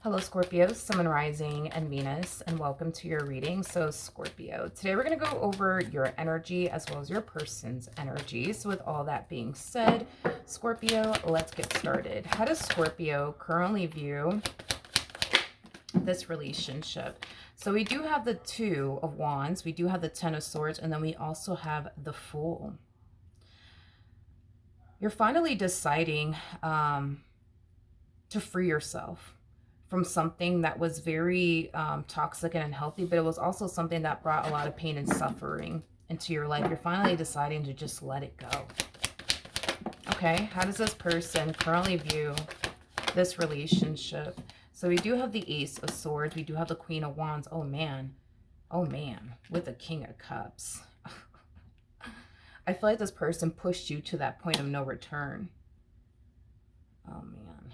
Hello, Scorpio, Sun, Rising, and Venus, and welcome to your reading. So, Scorpio, today we're going to go over your energy as well as your person's energy. So, with all that being said, Scorpio, let's get started. How does Scorpio currently view this relationship? So, we do have the Two of Wands, we do have the Ten of Swords, and then we also have the Fool. You're finally deciding to free yourself from something that was very toxic and unhealthy, but it was also something that brought a lot of pain and suffering into your life. You're finally deciding to just let it go. Okay, how does this person currently view this relationship? So we do have the Ace of Swords. We do have the Queen of Wands. Oh man, with the King of Cups. I feel like this person pushed you to that point of no return. Oh man.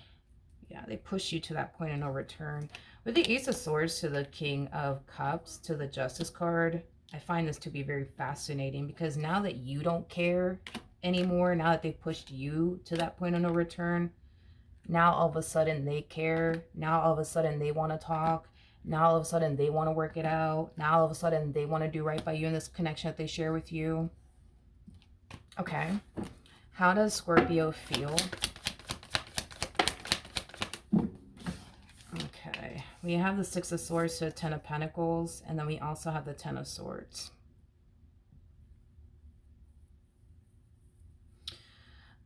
Yeah, they push you to that point of no return. With the Ace of Swords to the King of Cups to the Justice card, I find this to be very fascinating because now that you don't care anymore, now that they pushed you to that point of no return, now all of a sudden they care. Now all of a sudden they want to talk. Now all of a sudden they want to work it out. Now all of a sudden they want to do right by you in this connection that they share with you. Okay. How does Scorpio feel? Okay, we have the Six of Swords to the Ten of Pentacles, and then we also have the Ten of Swords.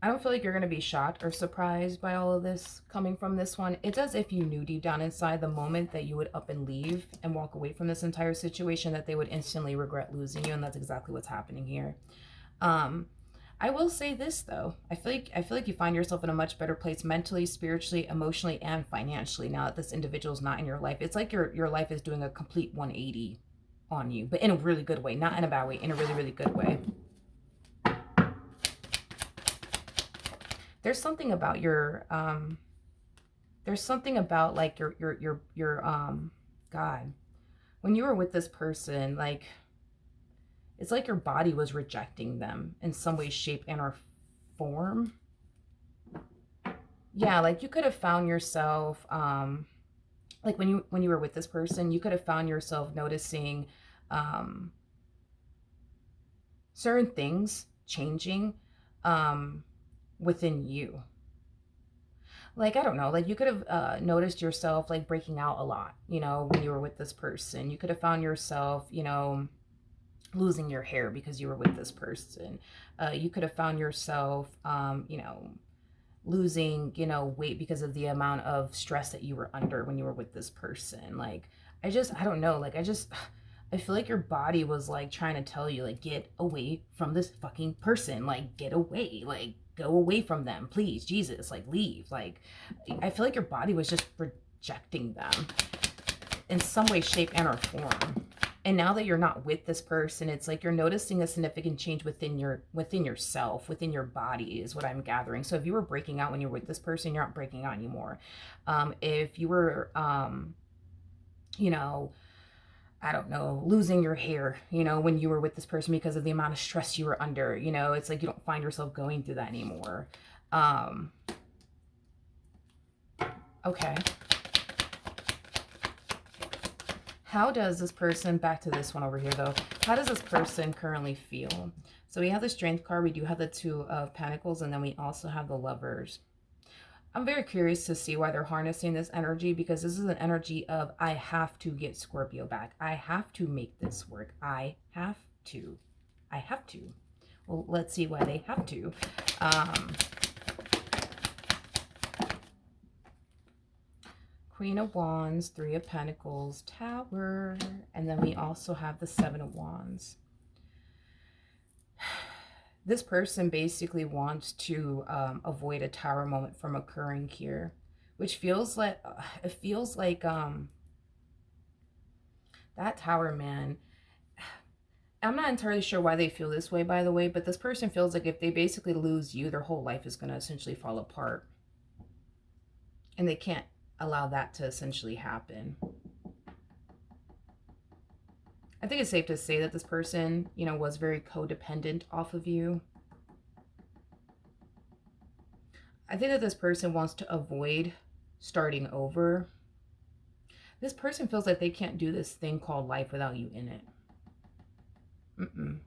I don't feel like you're going to be shocked or surprised by all of this coming from this one. It's as if you knew deep down inside the moment that you would up and leave and walk away from this entire situation that they would instantly regret losing you, and that's exactly what's happening here. I will say this though. I feel like you find yourself in a much better place mentally, spiritually, emotionally, and financially now that this individual is not in your life. It's like your life is doing a complete 180 on you, but in a really good way, not in a bad way, in a really, really good way. There's something about your there's something about like your God, when you were with this person, like it's like your body was rejecting them in some way, shape, and or form. Yeah, like you could have found yourself, like when you were with this person, you could have found yourself noticing certain things changing within you. Like, I don't know, like you could have noticed yourself like breaking out a lot, when you were with this person. You could have found yourself, losing your hair because you were with this person. You could have found yourself, losing, weight because of the amount of stress that you were under when you were with this person. Like, I don't know. Like, I feel like your body was like trying to tell you, like, get away from this fucking person. Like, get away. Like, go away from them. Please, Jesus, like, leave. Like, I feel like your body was just rejecting them in some way, shape, and or form. And now that you're not with this person, it's like you're noticing a significant change within yourself, within your body is what I'm gathering. So if you were breaking out when you're with this person, you're not breaking out anymore. If you were, I don't know, losing your hair, when you were with this person because of the amount of stress you were under, it's like you don't find yourself going through that anymore. Okay. How does this person, back to this one over here though, how does this person currently feel? So we have the Strength card, we do have the Two of Pentacles, and then we also have the Lovers. I'm very curious to see why they're harnessing this energy, because this is an energy of, I have to get Scorpio back. I have to make this work. I have to. Well, let's see why they have to. Queen of Wands, Three of Pentacles, Tower, and then we also have the Seven of Wands. This person basically wants to avoid a Tower moment from occurring here, which feels like, that Tower man, I'm not entirely sure why they feel this way, by the way, but this person feels like if they basically lose you, their whole life is going to essentially fall apart. And they can't allow that to essentially happen. I think it's safe to say that this person, was very codependent off of you. I think that this person wants to avoid starting over. This person feels like they can't do this thing called life without you in it. Mm-mm.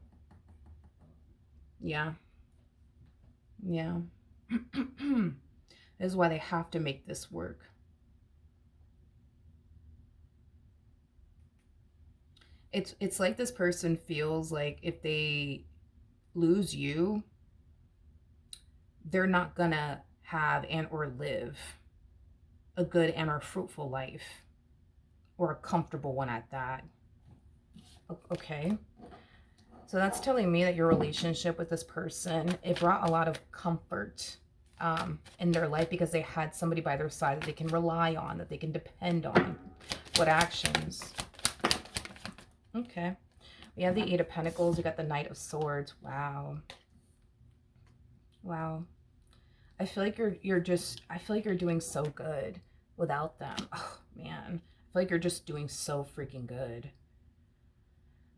Yeah. Yeah. This is why they have to make this work. It's like this person feels like if they lose you, they're not gonna have and or live a good and or fruitful life, or a comfortable one at that. Okay. So that's telling me that your relationship with this person, it brought a lot of comfort in their life because they had somebody by their side that they can rely on, that they can depend on. What actions? Okay. We have the Eight of Pentacles. We got the Knight of Swords. Wow. Wow. I feel like I feel like you're doing so good without them. Oh, man. I feel like you're just doing so freaking good.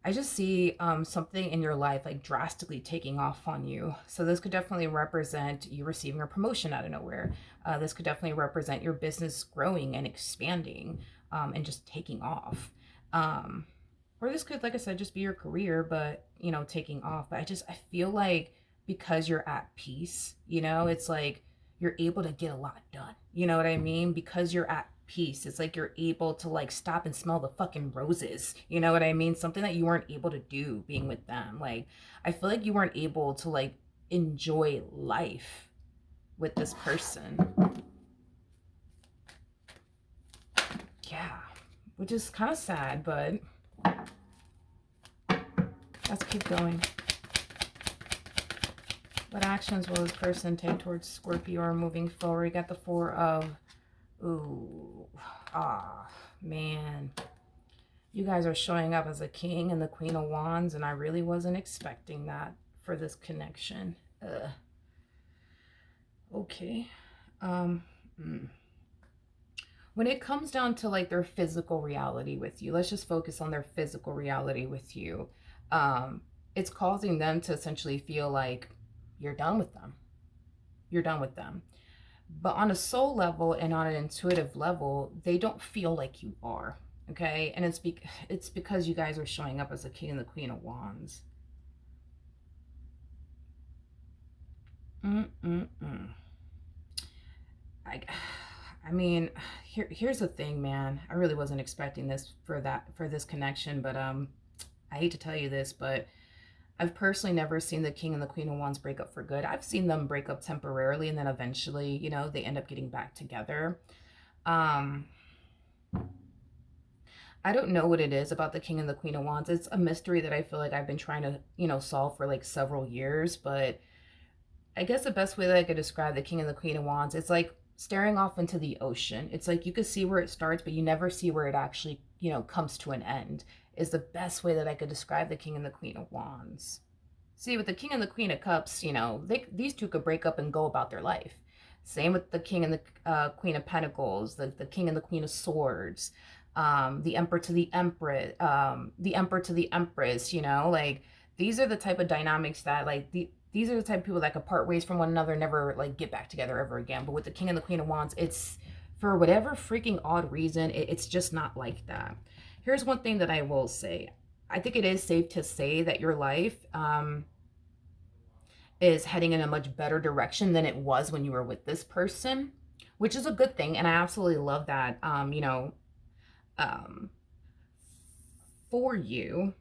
I just see something in your life like drastically taking off on you. So this could definitely represent you receiving a promotion out of nowhere. This could definitely represent your business growing and expanding and just taking off. Or this could, like I said, just be your career, but, you know, taking off. But I feel like because you're at peace, you know, it's like you're able to get a lot done. You know what I mean? Because you're at peace, it's like you're able to like stop and smell the fucking roses. You know what I mean? Something that you weren't able to do being with them. Like, I feel like you weren't able to like enjoy life with this person. Yeah, which is kind of sad, but let's keep going. What actions will this person take towards Scorpio or moving forward? We got the Four of... Ooh. Ah, man. You guys are showing up as a King and the Queen of Wands, and I really wasn't expecting that for this connection. Okay. When it comes down to like their physical reality with you, let's just focus on their physical reality with you. It's causing them to essentially feel like you're done with them. You're done with them. But on a soul level and on an intuitive level, they don't feel like you are. Okay? And it's because you guys are showing up as the King and the Queen of Wands. I mean, here's the thing, man. I really wasn't expecting this for this connection, but I hate to tell you this, but I've personally never seen the King and the Queen of Wands break up for good. I've seen them break up temporarily, and then eventually, you know, they end up getting back together. I don't know what it is about the King and the Queen of Wands. It's a mystery that I feel like I've been trying to, you know, solve for like several years. But I guess the best way that I could describe the King and the Queen of Wands, it's like staring off into the ocean. It's like you could see where it starts, but you never see where it actually, you know, comes to an end, is the best way that I could describe the King and the Queen of Wands. See, with the King and the Queen of Cups, you know, these two could break up and go about their life. Same with the King and the Queen of Pentacles, the King and the Queen of Swords, the Emperor to the Empress, the Emperor to the Empress, you know, like these are the type of dynamics that like these are the type of people that could part ways from one another, never like get back together ever again. But with the King and the Queen of Wands, it's for whatever freaking odd reason, it's just not like that. Here's one thing that I will say. I think it is safe to say that your life is heading in a much better direction than it was when you were with this person, which is a good thing. And I absolutely love that, you know, for you.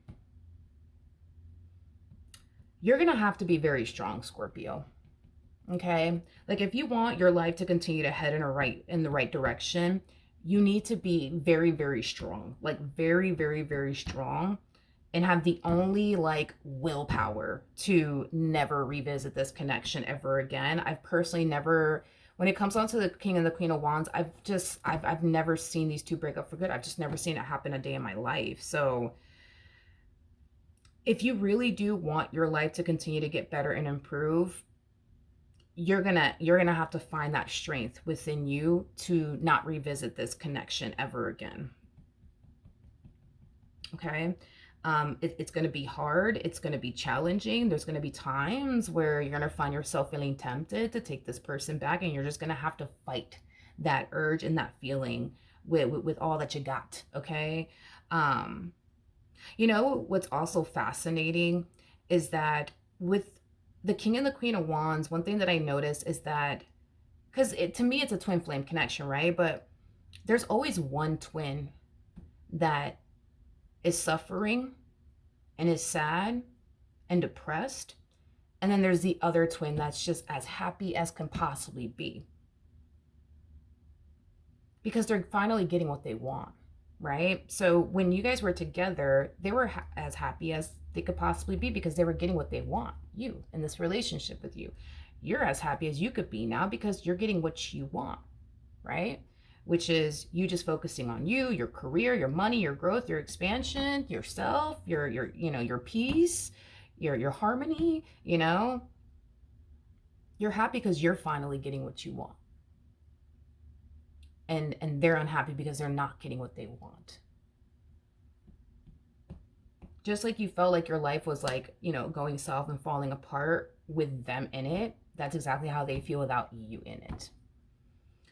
You're going to have to be very strong, Scorpio. Okay? Like if you want your life to continue to head in the right direction, you need to be very, very strong. Like very, very, very strong, and have the only like willpower to never revisit this connection ever again. I've personally never, when it comes down to the King and the Queen of Wands, I've never seen these two break up for good. I've just never seen it happen a day in my life. So if you really do want your life to continue to get better and improve, you're gonna have to find that strength within you to not revisit this connection ever again. Okay? It's going to be hard. It's going to be challenging. There's going to be times where you're going to find yourself feeling tempted to take this person back, and you're just going to have to fight that urge and that feeling with all that you got. Okay. You know, what's also fascinating is that with the King and the Queen of Wands, one thing that I noticed is that, because to me, it's a twin flame connection, right? But there's always one twin that is suffering and is sad and depressed. And then there's the other twin that's just as happy as can possibly be, because they're finally getting what they want, right? So when you guys were together, they were as happy as they could possibly be because they were getting what they want, you, in this relationship with you. You're as happy as you could be now because you're getting what you want, right? Which is you just focusing on you, your career, your money, your growth, your expansion, yourself, your you know, your peace, your harmony, you know. You're happy because you're finally getting what you want. And they're unhappy because they're not getting what they want. Just like you felt like your life was like, you know, going south and falling apart with them in it, that's exactly how they feel without you in it.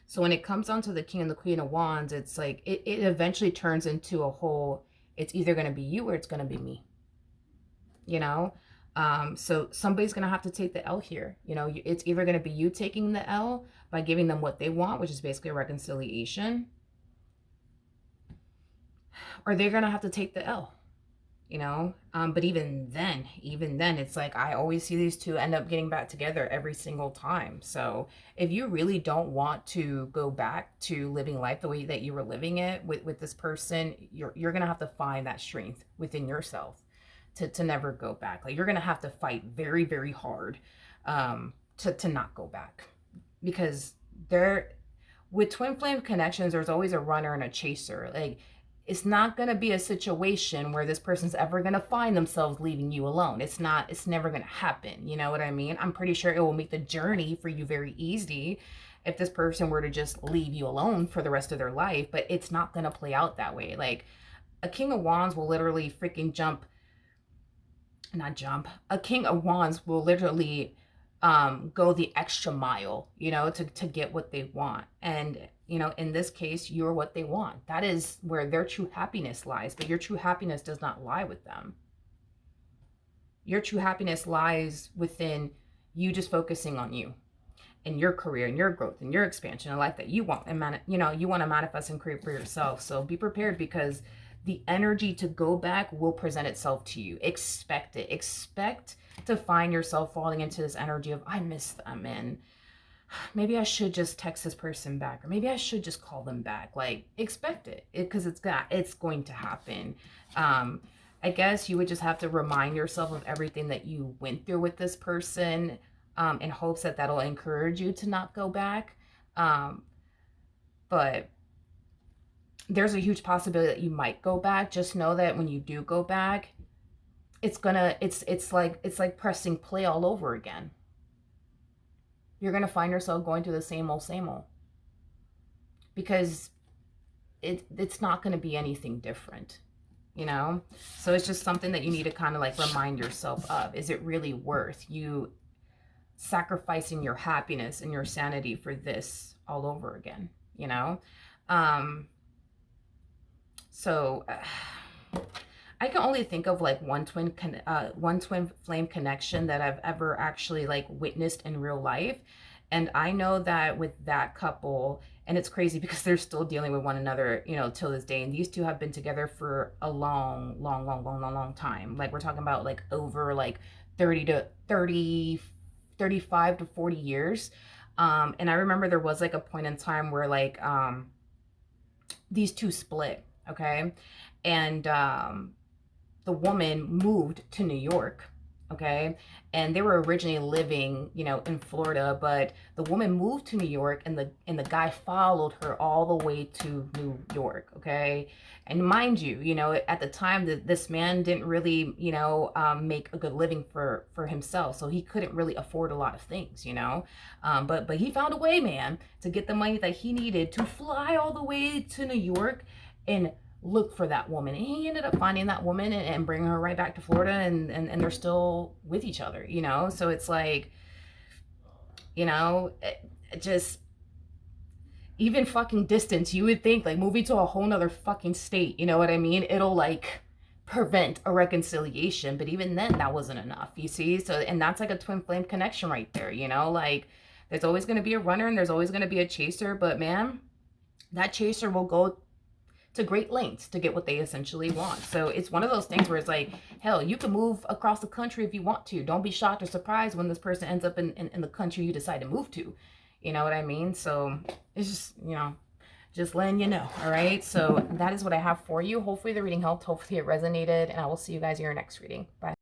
So when it comes down to the King and the Queen of Wands, it's like it eventually turns into a whole, it's either going to be you or it's going to be me, you know. So somebody's going to have to take the L here. You know, it's either going to be you taking the L by giving them what they want, which is basically a reconciliation, or they're going to have to take the L, you know. But even then, it's like I always see these two end up getting back together every single time. So if you really don't want to go back to living life the way that you were living it with this person, you're going to have to find that strength within yourself to never go back. Like, you're going to have to fight very, very hard to not go back, because with twin flame connections, there's always a runner and a chaser. Like, it's not going to be a situation where this person's ever going to find themselves leaving you alone. It's never going to happen. You know what I mean? I'm pretty sure it will make the journey for you very easy if this person were to just leave you alone for the rest of their life, but it's not going to play out that way. Like, a King of Wands will literally freaking a King of Wands will literally go the extra mile, you know, to get what they want. And, you know, in this case, you're what they want. That is where their true happiness lies, but your true happiness does not lie with them. Your true happiness lies within you just focusing on you and your career and your growth and your expansion, a life that you want, and you know, you want to manifest and create for yourself. So be prepared, because the energy to go back will present itself to you. Expect it. Expect to find yourself falling into this energy of, I miss them, and maybe I should just text this person back, or maybe I should just call them back. Like, expect it, because it's going to happen. I guess you would just have to remind yourself of everything that you went through with this person, in hopes that that'll encourage you to not go back. But there's a huge possibility that you might go back. Just know that when you do go back, it's like pressing play all over again. You're gonna find yourself going through the same old, because it's not gonna be anything different, you know. So it's just something that you need to kind of like remind yourself of. Is it really worth you sacrificing your happiness and your sanity for this all over again, you know? So I can only think of like one twin flame connection that I've ever actually like witnessed in real life. And I know that with that couple, and it's crazy because they're still dealing with one another, you know, till this day. And these two have been together for a long time. Like, we're talking about like over like 35 to 40 years. And I remember there was like a point in time where like these two split, okay? And the woman moved to New York, okay? And they were originally living, you know, in Florida, but the woman moved to New York, and the guy followed her all the way to New York, okay? And mind you, you know, at the time that this man didn't really, you know, make a good living for himself, so he couldn't really afford a lot of things, you know. But he found a way, man, to get the money that he needed to fly all the way to New York and look for that woman. And he ended up finding that woman and bringing her right back to Florida, and they're still with each other, you know. So it's like, you know, it just, even fucking distance, you would think like moving to a whole nother fucking state, you know what I mean? It'll like prevent a reconciliation, but even then that wasn't enough, you see? So, and that's like a twin flame connection right there, you know? Like there's always going to be a runner and there's always going to be a chaser, but man, that chaser will go to great lengths to get what they essentially want. So it's one of those things where it's like, hell, you can move across the country if you want to. Don't be shocked or surprised when this person ends up in the country you decide to move to. You know what I mean? So it's just, you know, just letting you know. All right. So that is what I have for you. Hopefully the reading helped. Hopefully it resonated. And I will see you guys in your next reading. Bye.